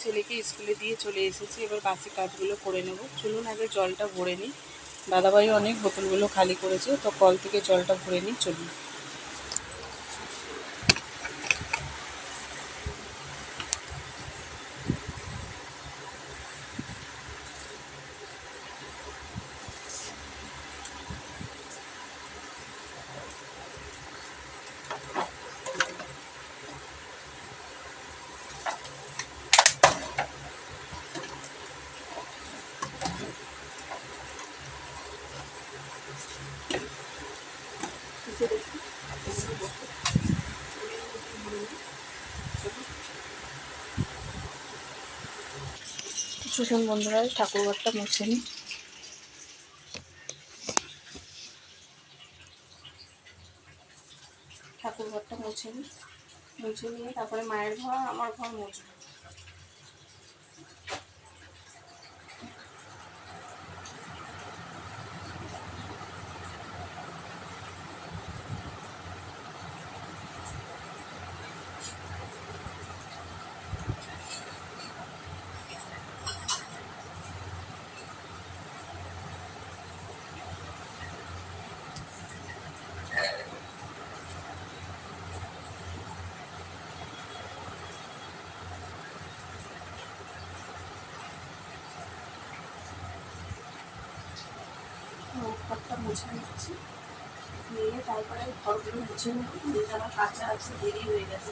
ছেলেকে স্কুলে দিয়ে চলে এসেছি, এবার বাকি কাজগুলো করে নেব। চলুন আগে জলটা ভরে নিই। দাদাভাই অনেক বোতলগুলো খালি করেছে, তো কল থেকে জলটা ভরে নিই। চলুন। কিছুক্ষণ বন্ধুরা ঠাকুরঘরটা মুছে নিই। ঠাকুরঘরটা মুছে নিয়ে তারপরে মায়ের ঘর, আমার ঘর মুছবো। ঘরটা মুছে নিচ্ছি, নিয়ে তারপরে ঘরগুলো মুছে নেবো। যেটা আমার কাঁচা আছে, দেরি হয়ে গেছে।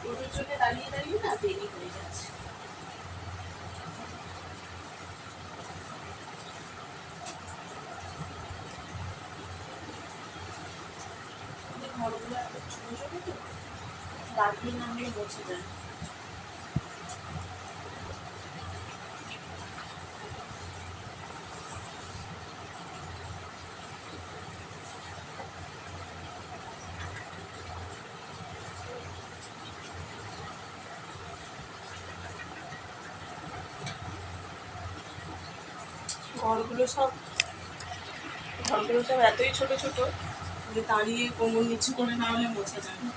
ওদের জন্য দাঁড়িয়ে না দেরি হয়ে যাচ্ছে। ঘরগুলো এত ছোটো ছোটো তো, দাঁড়িয়ে না হলে মুছে যায়। ঘরগুলো সব এতই ছোট ছোট যে দাঁড়িয়ে কোমর নিচু করে না হলে মোছা যায় না।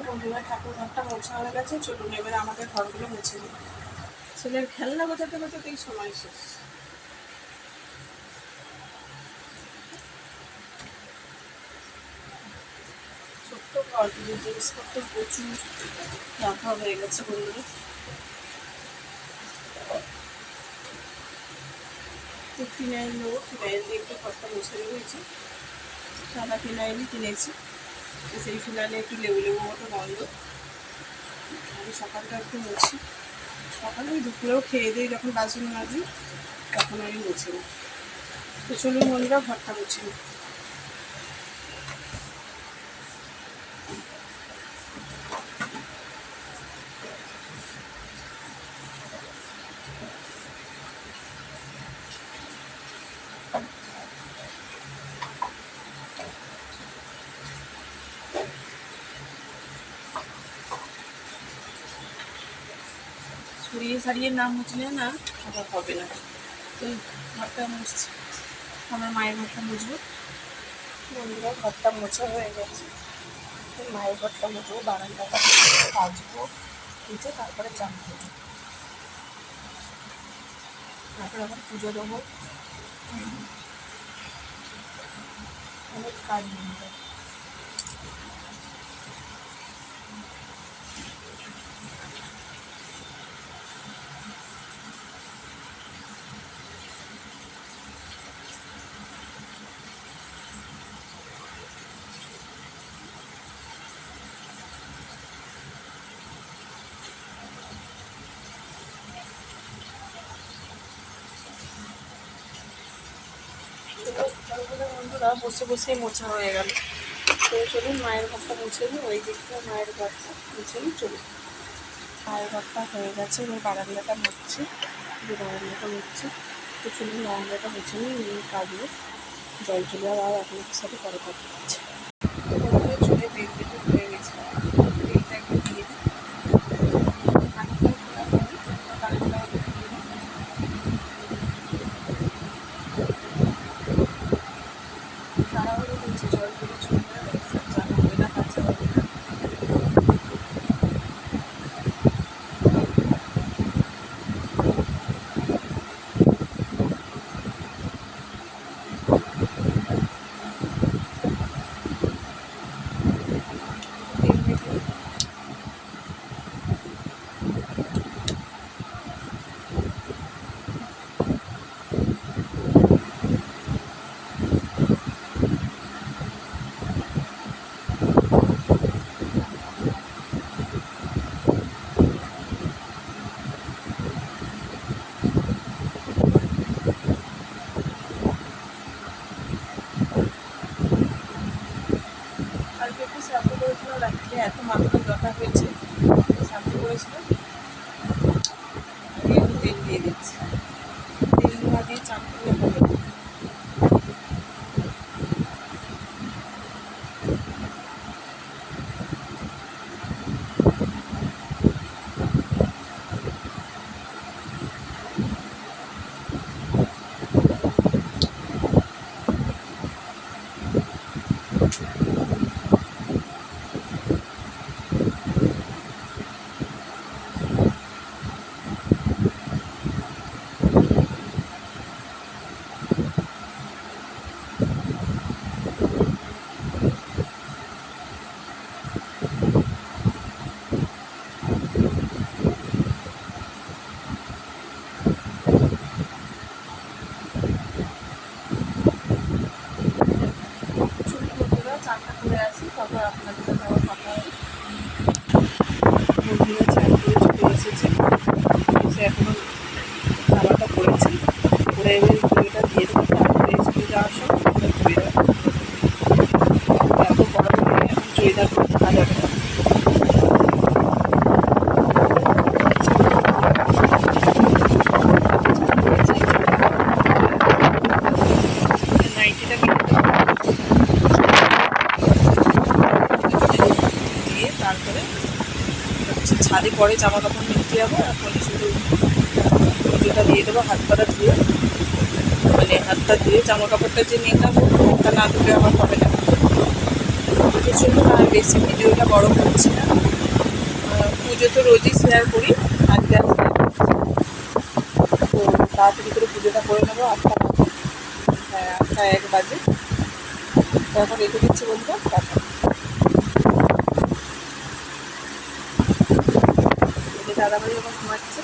বন্ধুরা ঠাকুর ঘরটা মোছা হয়ে গেছে। চলুন এবারে আমাদের ঘরগুলো মুছে নিই। ছেলের খেলনা গোছাতে গোছাতেই সময় শেষ। ছোট্ট ঘর, জিনিসপত্র প্রচুর রাখা হয়ে গেছে বন্ধুরা। ফিনাইল নেবো, ফিনাইল দিয়ে একটু ঘরটা মুছে নিয়েছি। সাদা ফিনাইলই কিনেছি, সেই ফিনাইলে একটু লেবু লেবু মতো গন্ধ। আমি সকালটা একটু মুছি, সকালে ওই দুপুরেও খেয়ে দিয়ে যখন বাসন মাজি তখন আমি মুছে নিই। তো চলুন বন্ধুরা ঘরটা মুছে নিই। সারিয়ে সারিয়ে না মুছলে না আবার হবে না। তো ঘরটা মুছছি, আমার মায়ের ঘরটা মুছবো। বন্ধুরা ঘরটা মোছা হয়ে গেছে, মায়ের ঘরটা মুছবো, বারান্দাটা কাচবো, মুছে তারপরে চান করবো, তারপরে আবার পুজো দেবো। অনেক কাজ নেই। বন্ধুরা বসে বসেই মোছা হয়ে গেল। তো চলুন মায়ের ঘরটা মুছে নিই, ওই দিকটা মায়ের ঘরটা মুছে নিই। চলুন, মায়ের ঘরটা হয়ে গেছে, এবার বারান্দাটা মুছছি, বারান্দাটা মুছছি। তো চলুন বারান্দাটা মুছে নিই, কাজে জল চলে আর আপনাদের সাথে পরে কথা হচ্ছে। চলে বের বেটে হয়ে গেছে, তেলটা একটু দিয়ে দিই, তাড়াহুড়ো করছে, জল চলে চলে গেছে, জানা হবে না, কাঁচা হবে না। কালকে একটু শ্যাম্পু করেছিলাম রাত্রে, এত মাথাটা ব্যথা হয়েছে, শ্যাম্পু করেছিলাম। একটু তেল দিয়ে দিচ্ছি, তেল না দিয়ে চান করলে হবে না। চানটা করে আসি, তারপর আপনাদের সাথে আবার কথা হবে। বন্ধুরা চান করে চলে এসেছে, এসে এখনো জামাটা পরেছি, পরে এবার চুড়িটা দিয়ে দেবো, তারপরে স্কুলে যাওয়ার সময় চুড়িদার এত গরমে এখন চুড়িদার করে থাকা যাবে না। নাইটিটা দিয়ে তারপরে ছাদে পরে জামা কাপড় নিতে যাবো, এখন শুধু পুজোটা দিয়ে দেবো, হাত পাটা ধুয়ে, মানে হাতটা ধুয়ে জামা কাপড়টা যে নিয়ে যাবো, হাতটা না ধুলে আমার হবে না। পুজোর জন্য আর বেশি ভিডিওটা বড় করছি না, পুজো তো রোজই শেয়ার করি, আজকে তো তাড়াতাড়ি করে পুজোটা করে নেবো। 8টা বাজে, হ্যাঁ 8টা 1 বাজে। তো এখন রেখে দিচ্ছি বন্ধুরা, টাটা। দাদাভাই যখন ঘুমাচ্ছে